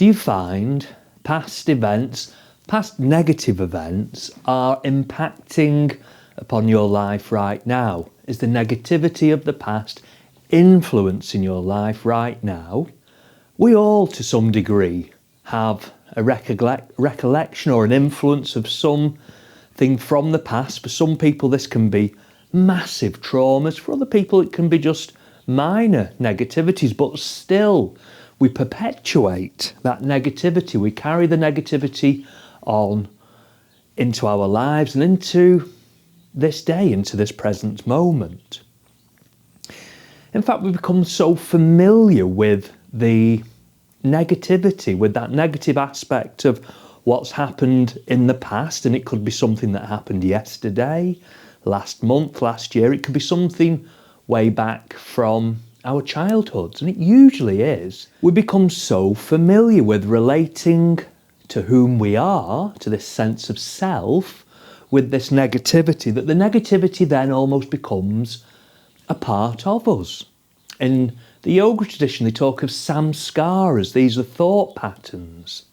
Do you find past events, past negative events are impacting upon your life right now? Is the negativity of the past influencing your life right now? We all, to some degree, have a recollection or an influence of something from the past. For some people, this can be massive traumas. For other people, it can be just minor negativities, but still, we perpetuate that negativity. We carry the negativity on into our lives and into this day, into this present moment. In fact, we become so familiar with the negativity, with that negative aspect of what's happened in the past, and it could be something that happened yesterday, last month, last year. It could be something way back from our childhoods, and it usually is. We become so familiar with relating to whom we are, to this sense of self, with this negativity, that the negativity then almost becomes a part of us. In the yoga tradition, they talk of samskaras. These are thought patterns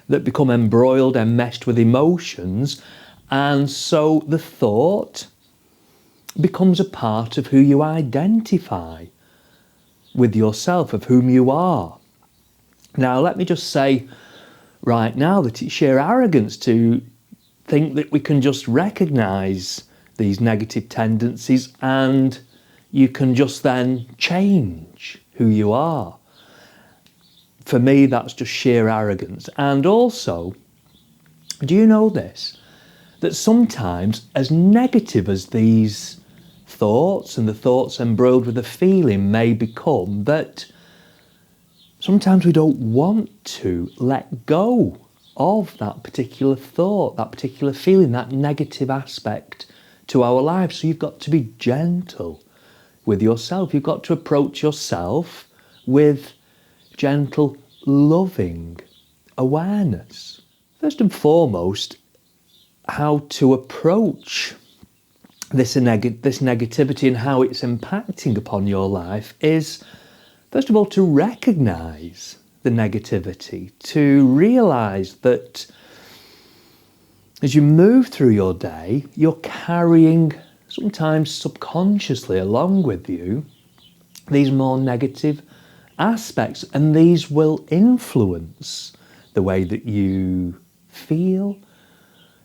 that become embroiled, enmeshed with emotions, and so the thought becomes a part of who you identify with yourself, of whom you are. Now, let me just say right now that it's sheer arrogance to think that we can just recognise these negative tendencies and you can just then change who you are. For me, that's just sheer arrogance. And also, do you know this? That sometimes, as negative as these thoughts and the thoughts embroiled with a feeling may become, that sometimes we don't want to let go of that particular thought, that particular feeling, that negative aspect to our lives. So you've got to be gentle with yourself. You've got to approach yourself with gentle, loving awareness. First and foremost, how to approach this negativity and how it's impacting upon your life is, first of all, to recognise the negativity, to realise that as you move through your day, you're carrying, sometimes subconsciously along with you, these more negative aspects, and these will influence the way that you feel,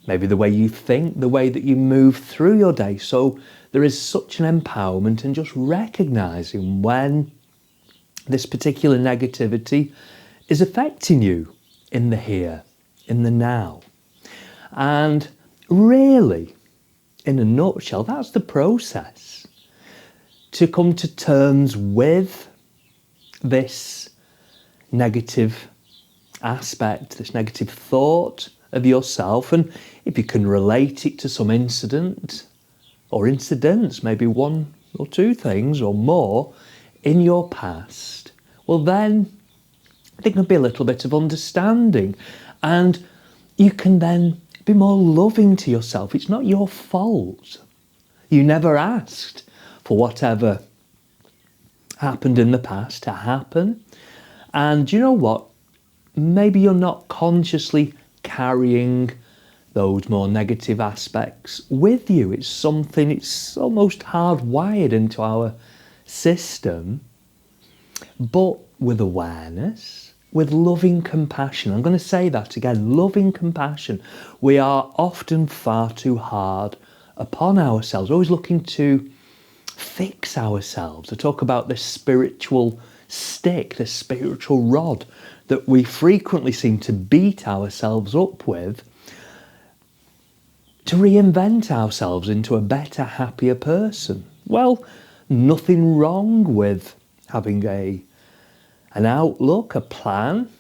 maybe the way you think, the way that you move through your day. So there is such an empowerment in just recognising when this particular negativity is affecting you in the here, in the now. And really, in a nutshell, that's the process. To come to terms with this negative aspect, this negative thought of yourself, and if you can relate it to some incident or incidents, maybe one or two things or more in your past, well then there can be a little bit of understanding and you can then be more loving to yourself. It's not your fault. You never asked for whatever happened in the past to happen. And you know what? Maybe you're not consciously carrying those more negative aspects with you. It's something, it's almost hardwired into our system, but with awareness, with loving compassion. I'm going to say that again, loving compassion. We are often far too hard upon ourselves, always looking to fix ourselves. I talk about this spiritual stick, this spiritual rod that we frequently seem to beat ourselves up with to reinvent ourselves into a better, happier person. Well, nothing wrong with having an outlook, a plan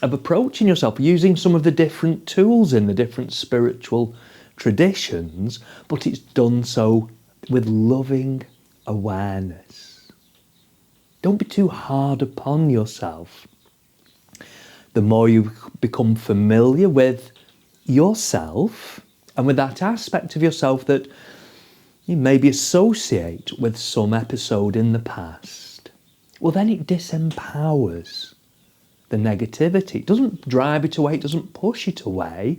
of approaching yourself, using some of the different tools in the different spiritual traditions, but it's done so with loving awareness. Don't be too hard upon yourself. The more you become familiar with yourself and with that aspect of yourself that you maybe associate with some episode in the past, well then it disempowers the negativity. It doesn't drive it away, it doesn't push it away.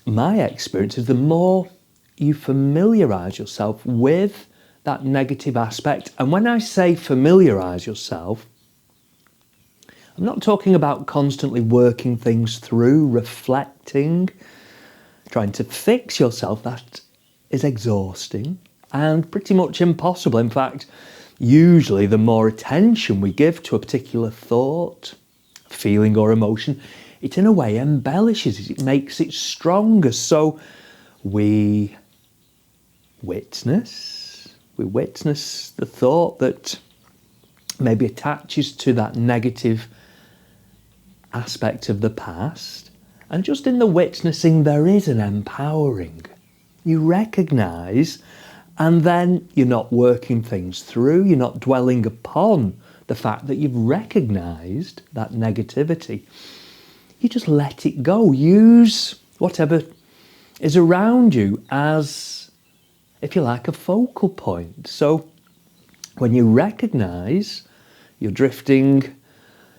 My experience is the more you familiarise yourself with that negative aspect, and when I say familiarise yourself, I'm not talking about constantly working things through, reflecting, trying to fix yourself. That is exhausting and pretty much impossible. In fact, usually the more attention we give to a particular thought, feeling or emotion, it in a way embellishes it, it makes it stronger. So we witness the thought that maybe attaches to that negative aspect of the past, and just in the witnessing there is an empowering. You recognise, and then you're not working things through, you're not dwelling upon the fact that you've recognised that negativity. You just let it go. Use whatever is around you as, if you like, a focal point. So when you recognise you're drifting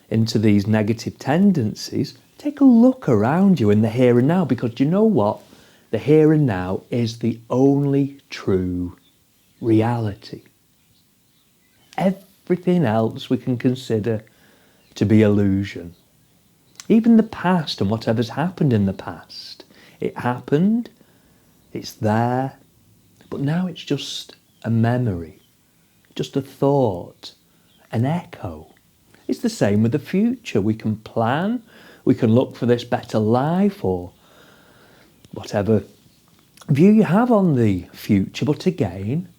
into these negative tendencies, take a look around you in the here and now, because you know what? The here and now is the only true reality. Everything else we can consider to be illusion. Even the past and whatever's happened in the past. It happened, it's there, but now it's just a memory, just a thought, an echo. It's the same with the future. We can plan, we can look for this better life or whatever view you have on the future, but again,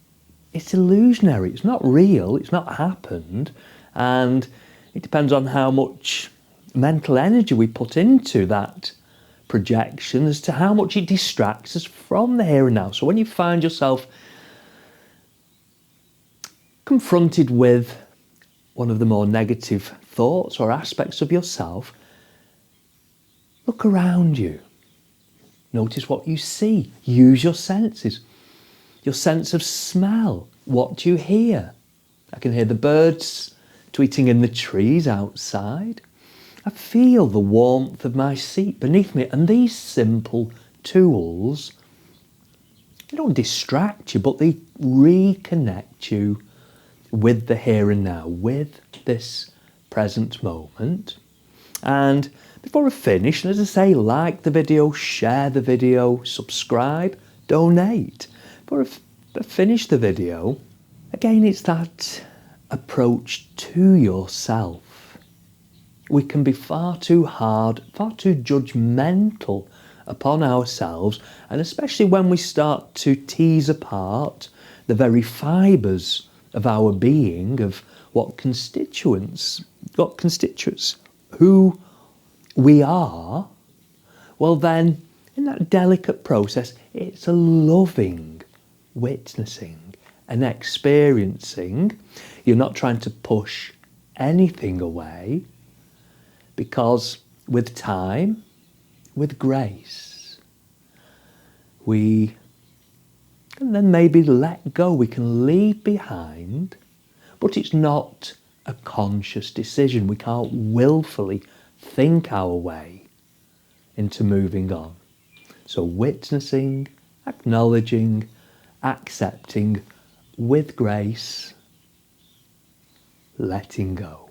it's illusionary, it's not real, it's not happened, and it depends on how much mental energy we put into that projection as to how much it distracts us from the here and now. So when you find yourself confronted with one of the more negative thoughts or aspects of yourself, look around you. Notice what you see. Use your senses. Your sense of smell. What do you hear? I can hear the birds tweeting in the trees outside. I feel the warmth of my seat beneath me. And these simple tools, they don't distract you, but they reconnect you with the here and now, with this present moment. And before I finish, as I say, like the video, share the video, subscribe, donate. Before I finish the video, again, it's that approach to yourself. We can be far too hard, far too judgmental upon ourselves, and especially when we start to tease apart the very fibres of our being, of what constitutes who we are, well then, in that delicate process, it's a loving witnessing and experiencing. You're not trying to push anything away, because with time, with grace, we can then maybe let go, we can leave behind, but it's not a conscious decision. We can't willfully think our way into moving on. So witnessing, acknowledging, accepting, with grace, letting go.